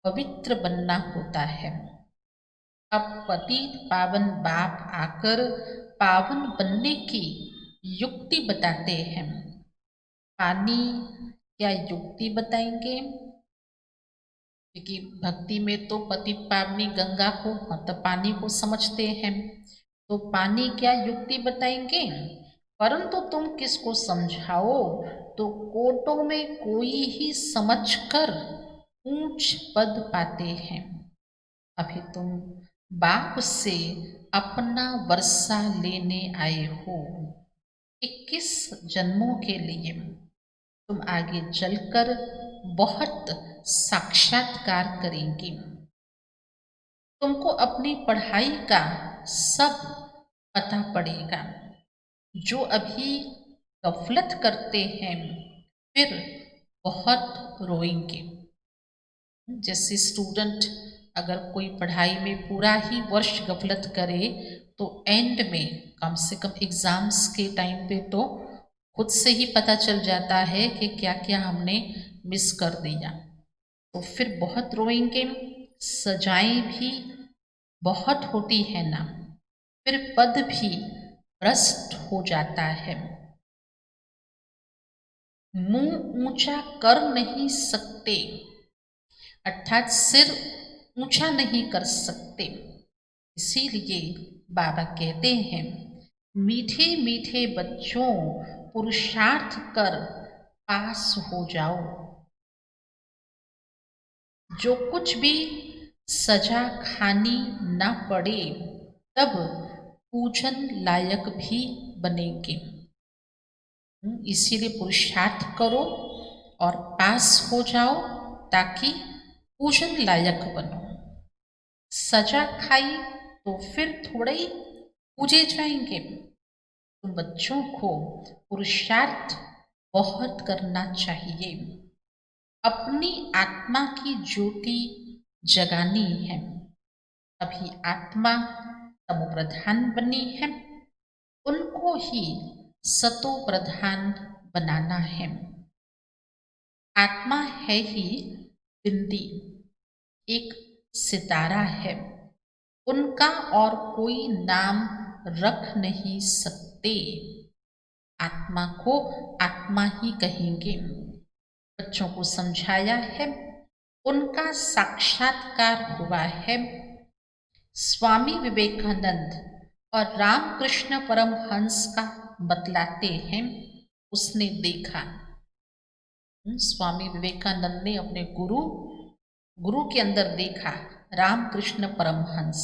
पवित्र बनना होता है। अब पतित पावन बाप आकर पावन बनने की युक्ति बताते हैं। पानी क्या युक्ति बताएंगे? क्योंकि भक्ति में तो पतित पावनी गंगा को, मतलब पानी को समझते हैं, तो पानी क्या युक्ति बताएंगे। परंतु तुम किसको समझाओ तो कोटों में कोई ही समझकर ऊंच पद पाते हैं। अभी तुम बाप से अपना वर्षा लेने आए हो 21 जन्मों के लिए। तुम आगे चलकर बहुत साक्षात्कार करेंगे। तुमको अपनी पढ़ाई का सब पता पड़ेगा। जो अभी गफलत करते हैं फिर बहुत रोएंगे। जैसे स्टूडेंट अगर कोई पढ़ाई में पूरा ही वर्ष गफलत करे तो एंड में कम से कम एग्ज़ाम्स के टाइम पे तो खुद से ही पता चल जाता है कि क्या क्या हमने मिस कर दिया, तो फिर बहुत रोएंगे। सजाएं भी बहुत होती है ना, फिर पद भी भ्रष्ट हो जाता है। मुंह ऊंचा कर नहीं सकते, अर्थात सिर ऊंचा नहीं कर सकते। इसीलिए बाबा कहते हैं मीठे मीठे बच्चों पुरुषार्थ कर पास हो जाओ। जो कुछ भी सजा खानी ना पड़े तब पूजन लायक भी बनेंगे। इसीलिए पुरुषार्थ करो और पास हो जाओ ताकि पूजन लायक बनो। सजा खाई तो फिर थोड़े ही पूजे जाएंगे। तो बच्चों को पुरुषार्थ बहुत करना चाहिए, अपनी आत्मा की ज्योति जगानी है, अभी आत्मा तमो प्रधान बनी है, उनको ही सतो प्रधान बनाना है। आत्मा है ही बिंदी, एक सितारा है, उनका और कोई नाम रख नहीं सकते। आत्मा को आत्मा ही कहेंगे। बच्चों को समझाया है, उनका साक्षात्कार हुआ है। स्वामी विवेकानंद और रामकृष्ण परमहंस का बतलाते हैं, उसने देखा। स्वामी विवेकानंद ने अपने गुरु के अंदर देखा, रामकृष्ण परमहंस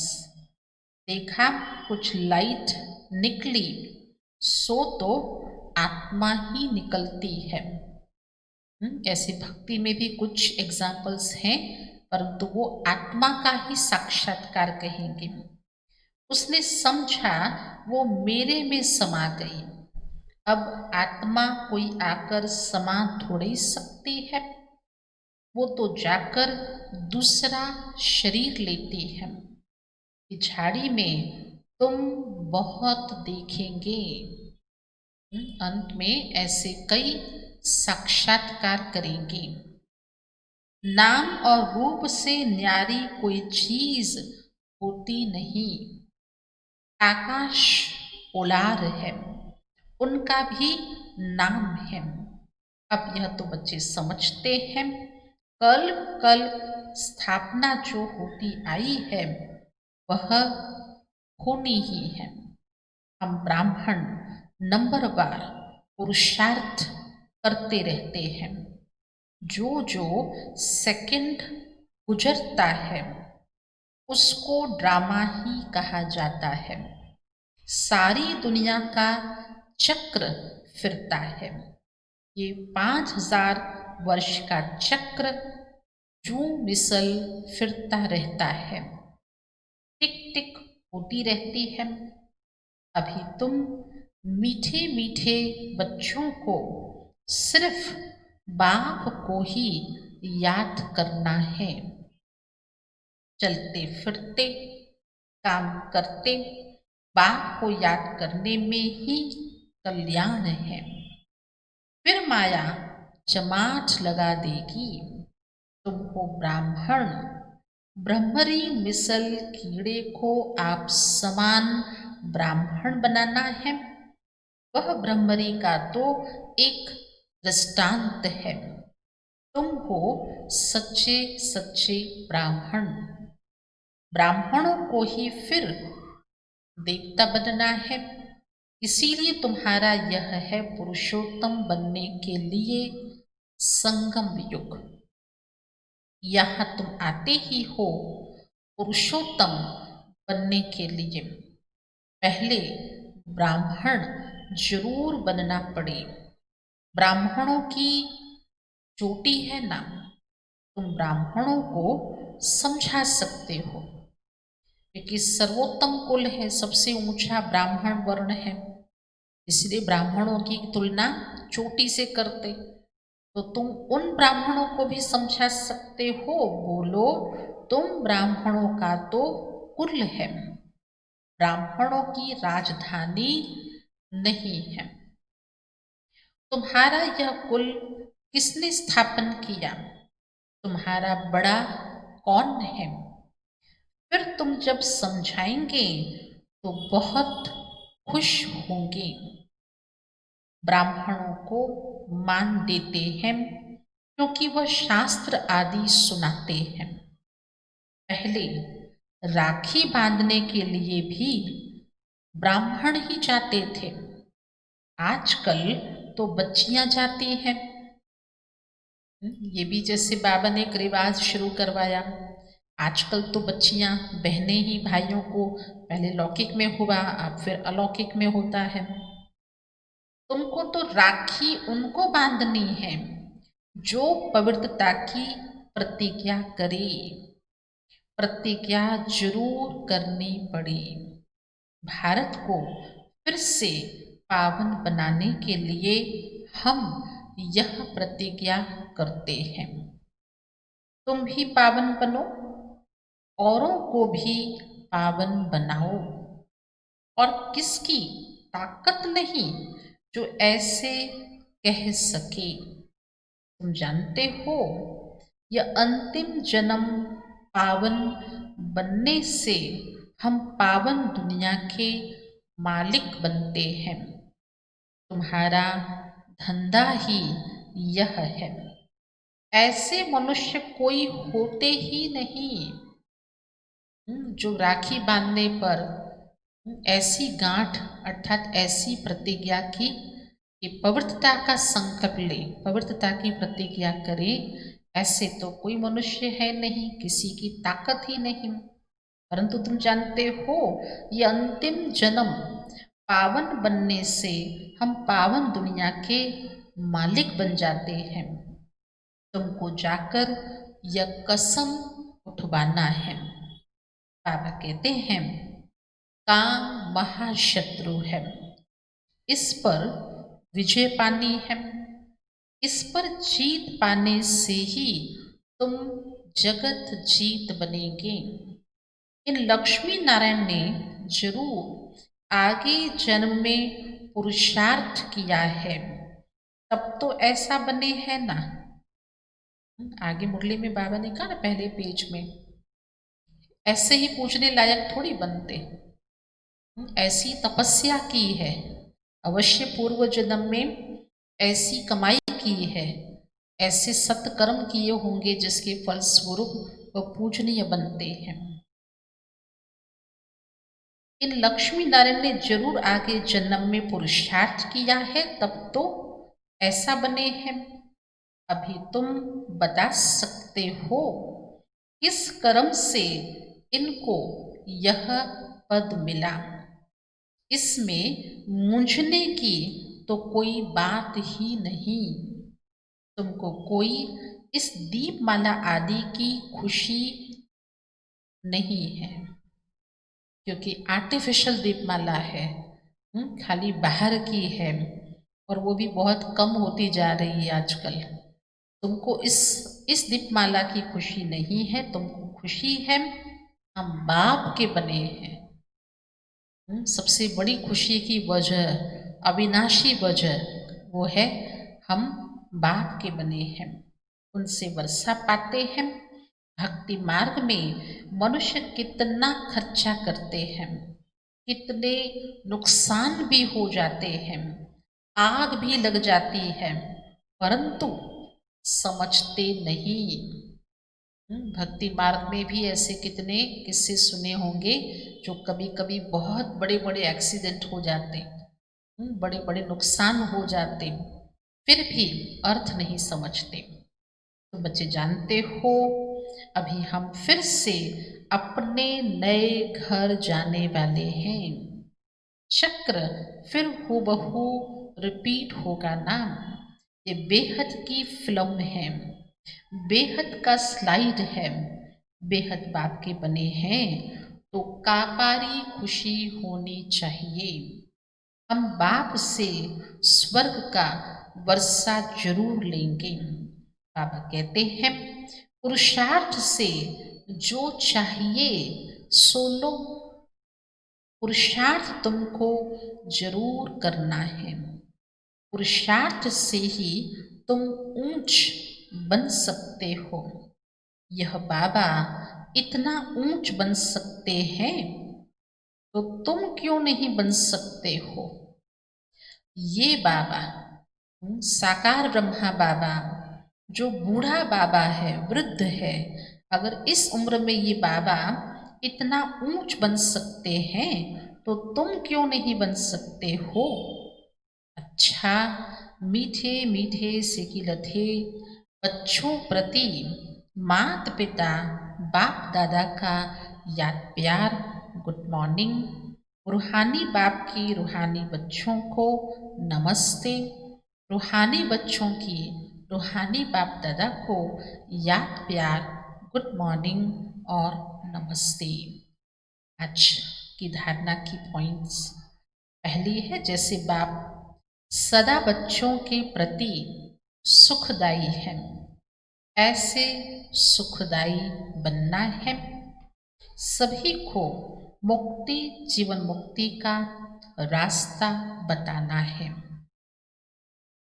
देखा, कुछ लाइट निकली, सो तो आत्मा ही निकलती है। ऐसी भक्ति में भी कुछ एग्जाम्पल्स हैं, परंतु वो आत्मा का ही साक्षात्कार कहेंगे। उसने समझा वो मेरे में समा गई। अब आत्मा कोई आकर समा थोड़ी सकती है, वो तो जाकर दूसरा शरीर लेती है। झाड़ी में तुम बहुत देखेंगे, अंत में ऐसे कई साक्षात्कार करेंगे। नाम और रूप से न्यारी कोई चीज होती नहीं। आकाश ओलार है, उनका भी नाम है। अब यह तो बच्चे समझते हैं। कल कल स्थापना जो होती आई है वह होनी ही है। हम ब्राह्मण नंबरवार पुरुषार्थ करते रहते हैं। जो जो सेकंड गुजरता है उसको ड्रामा ही कहा जाता है। सारी दुनिया का चक्र फिरता है। ये 5000 वर्ष का चक्र जू मिसल फिरता रहता है, टिक टिक होती रहती है। अभी तुम मीठे मीठे बच्चों को सिर्फ बाप को ही याद करना है। चलते फिरते काम करते बाप को याद करने में ही कल्याण है। फिर माया जमाट लगा देगी। तुमको ब्राह्मण ब्रह्मरी मिसल कीड़े को आप समान ब्राह्मण बनाना है। वह ब्रह्मरी का तो एक दृष्टांत है। तुम हो सच्चे सच्चे ब्राह्मण। ब्राह्मणों को ही फिर देवता बनना है। इसीलिए तुम्हारा यह है पुरुषोत्तम बनने के लिए संगम युग। यहाँ तुम आते ही हो पुरुषोत्तम बनने के लिए। पहले ब्राह्मण जरूर बनना पड़े। ब्राह्मणों की चोटी है ना, तुम ब्राह्मणों को समझा सकते हो, क्योंकि सर्वोत्तम कुल है, सबसे ऊंचा ब्राह्मण वर्ण है, इसलिए ब्राह्मणों की तुलना चोटी से करते। तो तुम उन ब्राह्मणों को भी समझा सकते हो। बोलो, तुम ब्राह्मणों का तो कुल है, ब्राह्मणों की राजधानी नहीं है। तुम्हारा यह कुल किसने स्थापन किया? तुम्हारा बड़ा कौन है? फिर तुम जब समझाएंगे तो बहुत खुश होंगे। ब्राह्मणों को मान देते हैं क्योंकि वह शास्त्र आदि सुनाते हैं। पहले राखी बांधने के लिए भी ब्राह्मण ही जाते थे, आजकल तो बच्चियां जाती हैं। ये भी जैसे बाबा ने एक रिवाज शुरू करवाया। आजकल तो बच्चियां बहनें ही भाइयों को, पहले लौकिक में हुआ अब फिर अलौकिक में होता है। तुमको तो राखी उनको बांधनी है जो पवित्रता की प्रतिज्ञा करे। प्रतिज्ञा जरूर करनी पड़ी। भारत को फिर से पावन बनाने के लिए हम यह प्रतिज्ञा करते हैं। तुम भी पावन बनो, औरों को भी पावन बनाओ। और किसकी ताकत नहीं जो ऐसे कह सके। तुम जानते हो, यह अंतिम जन्म पावन बनने से हम पावन दुनिया के मालिक बनते हैं। तुम्हारा धंधा ही यह है। ऐसे मनुष्य कोई होते ही नहीं जो राखी बांधने पर ऐसी गांठ अर्थात ऐसी प्रतिज्ञा की कि पवित्रता का संकल्प ले, पवित्रता की प्रतिज्ञा करे। ऐसे तो कोई मनुष्य है नहीं, किसी की ताकत ही नहीं। परंतु तुम जानते हो, ये अंतिम जन्म पावन बनने से हम पावन दुनिया के मालिक बन जाते हैं। तुमको जाकर यह कसम उठवाना है। बाबा कहते हैं, काम महाशत्रु है, इस पर विजय पानी है। इस पर जीत पाने से ही तुम जगत जीत बनेंगे। इन लक्ष्मी नारायण ने जरूर आगे जन्म में पुरुषार्थ किया है, तब तो ऐसा बने हैं ना। आगे मुरली में बाबा ने कहा ना, पहले पेज में, ऐसे ही पूछने लायक थोड़ी बनते। ऐसी तपस्या की है, अवश्य पूर्व जन्म में ऐसी कमाई की है, ऐसे सत्कर्म किए होंगे जिसके फलस्वरूप वह पूजनीय बनते हैं। इन लक्ष्मी नारायण ने जरूर आगे जन्म में पुरुषार्थ किया है, तब तो ऐसा बने हैं। अभी तुम बता सकते हो किस कर्म से इनको यह पद मिला। इसमें मूंझने की तो कोई बात ही नहीं। तुमको कोई इस दीपमाला आदि की खुशी नहीं है, क्योंकि आर्टिफिशियल दीपमाला है, खाली बाहर की है, और वो भी बहुत कम होती जा रही है आजकल। तुमको इस दीपमाला की खुशी नहीं है, तुमको खुशी है हम बाप के बने हैं। सबसे बड़ी खुशी की वजह, अविनाशी वजह, वो है हम बाप के बने हैं, उनसे वर्षा पाते हैं। भक्ति मार्ग में मनुष्य कितना खर्चा करते हैं, कितने नुकसान भी हो जाते हैं, आग भी लग जाती है, परंतु समझते नहीं। भक्ति मार्ग में भी ऐसे कितने किस्से सुने होंगे जो कभी कभी बहुत बड़े बड़े एक्सीडेंट हो जाते, बड़े बड़े नुकसान हो जाते, फिर भी अर्थ नहीं समझते। तो बच्चे जानते हो, अभी हम फिर से अपने नए घर जाने वाले हैं। चक्र फिर हूबहू रिपीट होगा ना। ये बेहद की फिल्म है, बेहद का स्लाइड है, बेहद बाप के बने हैं, तो कापारी खुशी होनी चाहिए। हम बाप से स्वर्ग का वर्षा जरूर लेंगे। बाबा कहते हैं, पुरुषार्थ से जो चाहिए सो लो। पुरुषार्थ तुमको जरूर करना है। पुरुषार्थ से ही तुम ऊंच बन सकते हो। यह बाबा इतना ऊंच बन सकते हैं, तो तुम क्यों नहीं बन सकते हो। ये बाबा साकार ब्रह्मा बाबा जो बूढ़ा बाबा है, वृद्ध है, अगर इस उम्र में ये बाबा इतना ऊंच बन सकते हैं, तो तुम क्यों नहीं बन सकते हो। अच्छा, मीठे मीठे सिकिलथे बच्चों प्रति मात पिता बाप दादा का याद प्यार गुड मॉर्निंग। रूहानी बाप की रूहानी बच्चों को नमस्ते। रूहानी बच्चों की रूहानी बाप दादा को याद प्यार गुड मॉर्निंग और नमस्ते। आज की धारणा की पॉइंट्स, पहली है, जैसे बाप सदा बच्चों के प्रति सुखदायी है, ऐसे सुखदायी बनना है। सभी को मुक्ति, जीवन मुक्ति का रास्ता बताना है।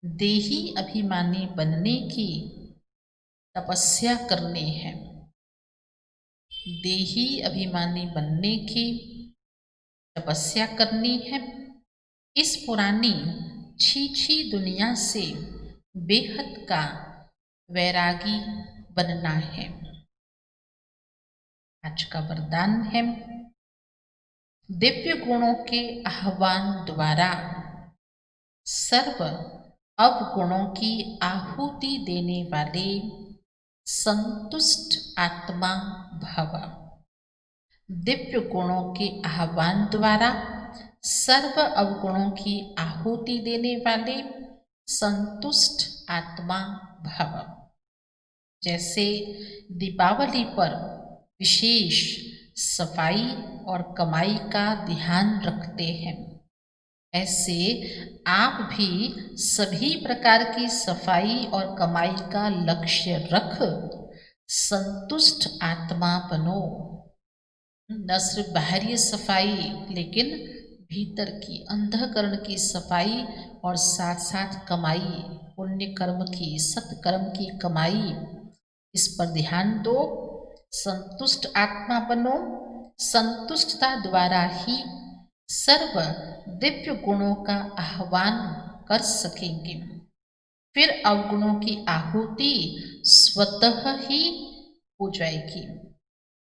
देही अभिमानी बनने की तपस्या करनी है। देही अभिमानी बनने की तपस्या करनी है। इस पुरानी छीछी दुनिया से बेहद का वैरागी बनना है। आज का वरदान है, दिव्य गुणों के आह्वान द्वारा सर्व अवगुणों की आहुति देने वाले संतुष्ट आत्मा भव। दिव्य गुणों के आह्वान द्वारा सर्व अवगुणों की आहुति देने वाले संतुष्ट आत्मा भव। जैसे दीपावली पर विशेष सफाई और कमाई का ध्यान रखते हैं, ऐसे आप भी सभी प्रकार की सफाई और कमाई का लक्ष्य रख संतुष्ट आत्मा बनो। न सिर्फ बाहरी सफाई, लेकिन भीतर की, अंतःकरण की सफाई और साथ साथ कमाई, पुण्य कर्म की, सत्कर्म की कमाई, इस पर ध्यान दो। संतुष्ट आत्मा बनो। संतुष्टता द्वारा ही सर्व दिव्य गुणों का आह्वान कर सकेंगे। फिर अवगुणों की आहुति स्वतः ही हो जाएगी।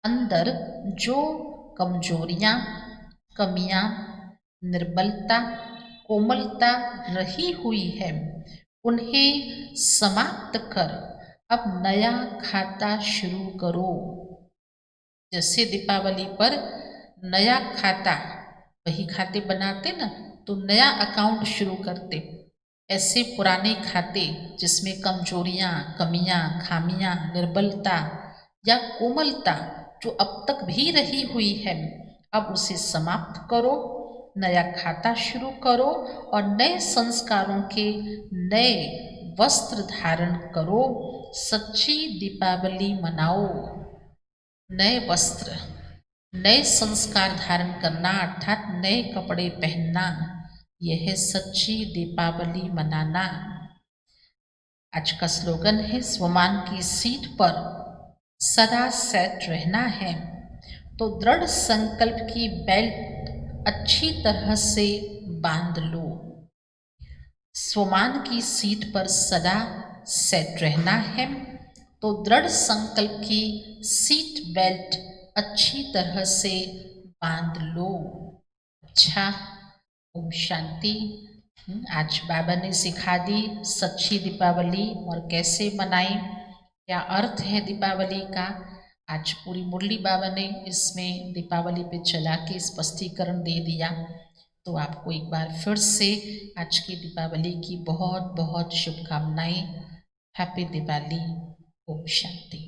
अंदर जो कमजोरियां, कमियां, निर्बलता, कोमलता रही हुई है, उन्हें समाप्त कर अब नया खाता शुरू करो। जैसे दीपावली पर नया खाता, वही खाते बनाते ना, तो नया अकाउंट शुरू करते। ऐसे पुराने खाते जिसमें कमजोरियां, कमियां, खामियां, निर्बलता या कोमलता जो अब तक भी रही हुई है, अब उसे समाप्त करो, नया खाता शुरू करो और नए संस्कारों के नए वस्त्र धारण करो। सच्ची दीपावली मनाओ। नए वस्त्र, नए संस्कार धारण करना अर्थात नए कपड़े पहनना, यह है सच्ची दीपावली मनाना। आज का स्लोगन है, स्वमान की सीट पर सदा सेट रहना है तो दृढ़ संकल्प की बेल्ट अच्छी तरह से बांध लो। स्वमान की सीट पर सदा सेट रहना है तो दृढ़ संकल्प की सीट बेल्ट अच्छी तरह से बांध लो। अच्छा, ओम शांति। आज बाबा ने सिखा दी सच्ची दीपावली और कैसे मनाएं, क्या अर्थ है दीपावली का। आज पूरी मुरली बाबा ने इसमें दीपावली पे चला के स्पष्टीकरण दे दिया। तो आपको एक बार फिर से आज की दीपावली की बहुत बहुत शुभकामनाएं। हैप्पी दिवाली। ओम शांति।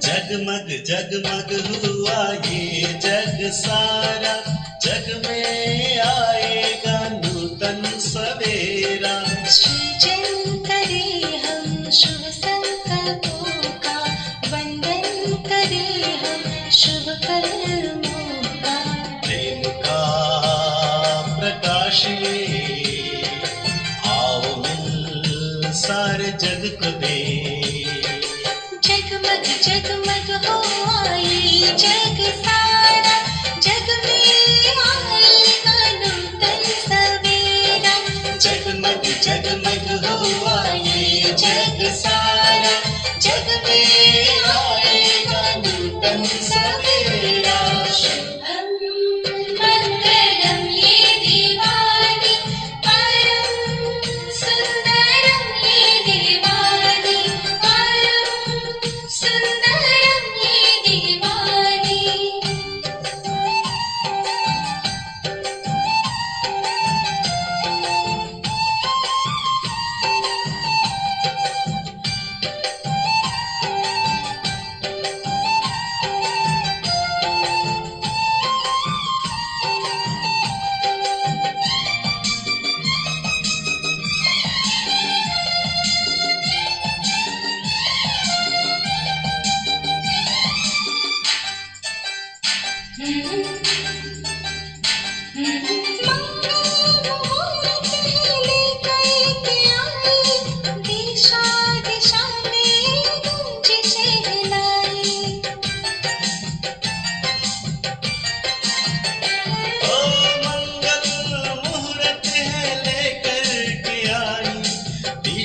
जगमग जगमग हुआ ये जग सारा, जग में आएगा नूतन सवेरा। सृजन करे हम शुभ संकल्पों का, वंदन करे हम शुभ कर्मों का। प्रेम का प्रकाश ये आओ मिल सारे जग को दे। जगमग जगमग हुआ ये जग सारा,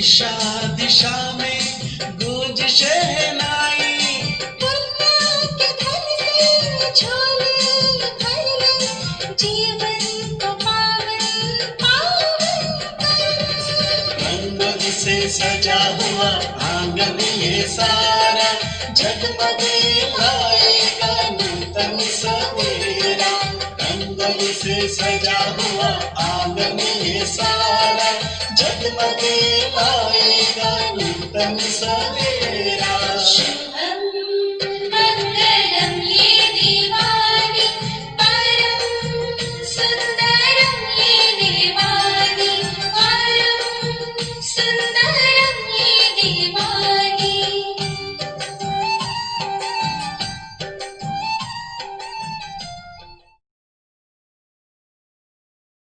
दिशा दिशा में गूंज शहनाई, दुनिया के धन से झोले भर ले, जीवन को पावन पावन कर। रंगों से सजा हुआ आंगन ये सारा, जगमग लाएगा नूतन सवेरा। रंगों से सजा हुआ आंगन ये सारा, जगमग लाएगा नूतन सवेरा। शुभं मंगलम ये दिवाली, परम सुंदरम ये दिवाली, परम सुंदरम ये दिवाली।